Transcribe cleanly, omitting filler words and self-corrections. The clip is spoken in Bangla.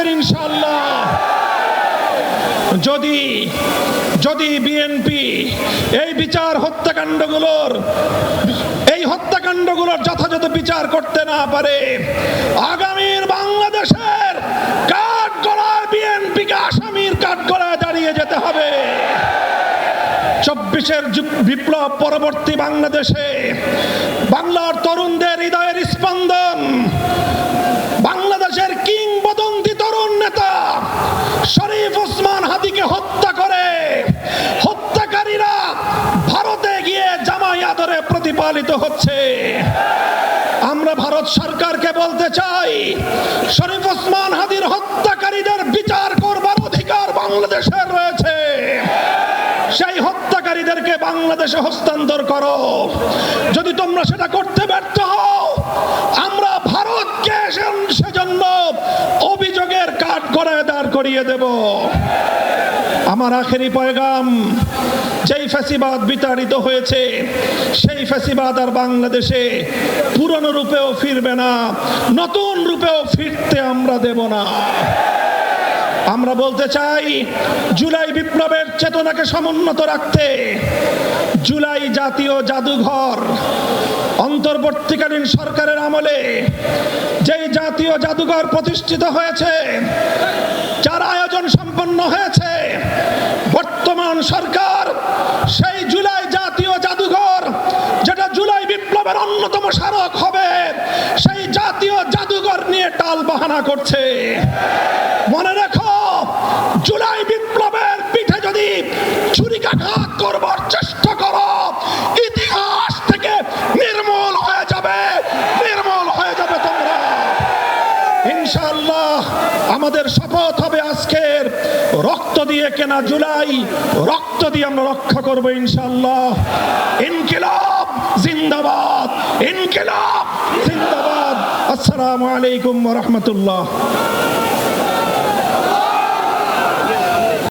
থাকবেন ইনশাআল্লাহ। যদি যদি বিএনপি এই হত্যাকাণ্ডগুলোর যথাযথ বিচার করতে না পারে, আগামীর বাংলাদেশের কাঠগড়ায় বিএনপিকে আসামির কাঠগড়ায় দাঁড়িয়ে যেতে হবে। 24-এর বিপ্লব পরবর্তী বাংলাদেশে বাংলার তরুণদের হৃদয়ের স্পন্দন, বাংলাদেশের কিংবদন্তি তরুণ নেতা শরীফ ওসমান হাদিকে হত্যা করে হত্যাকারীরা ভারতে গিয়ে জামাই আদরে প্রতিপালিত হচ্ছে। আমরা ভারত সরকারকে বলতে চাই, শরীফ ওসমান হাদির হত্যাকারীদের বিচার করবার অধিকার বাংলাদেশের রয়েছে। সেই হত্যাকারীদেরকে বাংলাদেশে হস্তান্তর করো। যদি তোমরা সেটা করতে ব্যর্থ হও, আমরা ভারতকে সেজন্য অভিযোগের কাঠগড়ায় দাঁড় করিয়ে দেব। আমার আখেরি পয়গাম, যেই ফ্যাসিবাদ বিতাড়িত হয়েছে সেই ফ্যাসিবাদ আর বাংলাদেশে পুরনো রূপেও ফিরবে না, নতুন রূপেও ফিরতে আমরা দেব না। আমরা বলতে চাই, জুলাই বিপ্লবের চেতনাকে সমুন্নত রাখতে জুলাই জাতীয় জাদুঘর, অন্তর্বর্তীকালীন সরকারের আমলে যেই জাতীয় জাদুঘর প্রতিষ্ঠিত হয়েছে, যার আয়োজন সম্পন্ন হয়েছে, বর্তমান সরকার সেই জুলাই জাতীয় জাদুঘর, যেটা জুলাই বিপ্লবের অন্যতম স্মারক হবে, সেই জাতীয় জাদুঘর নিয়ে টালবাহানা করছে। মনে রেখো, জুলাই বিপ্লবের পিঠে যদি ছুরিকাঘাত করবার চেষ্টা করো, ইতিহাস থেকে নির্মূল হয়ে যাবে তোমরা। ইনশাআল্লাহ আমাদের শপথ হবে, আজকের রক্ত দিয়ে কেনা জুলাই, রক্ত দিয়ে আমরা রক্ষা করবো ইনশাআল্লাহ। ইনকিলাব জিন্দাবাদ, ইনকিলাব জিন্দাবাদ। আসসালামু আলাইকুম ওয়া রাহমাতুল্লাহ।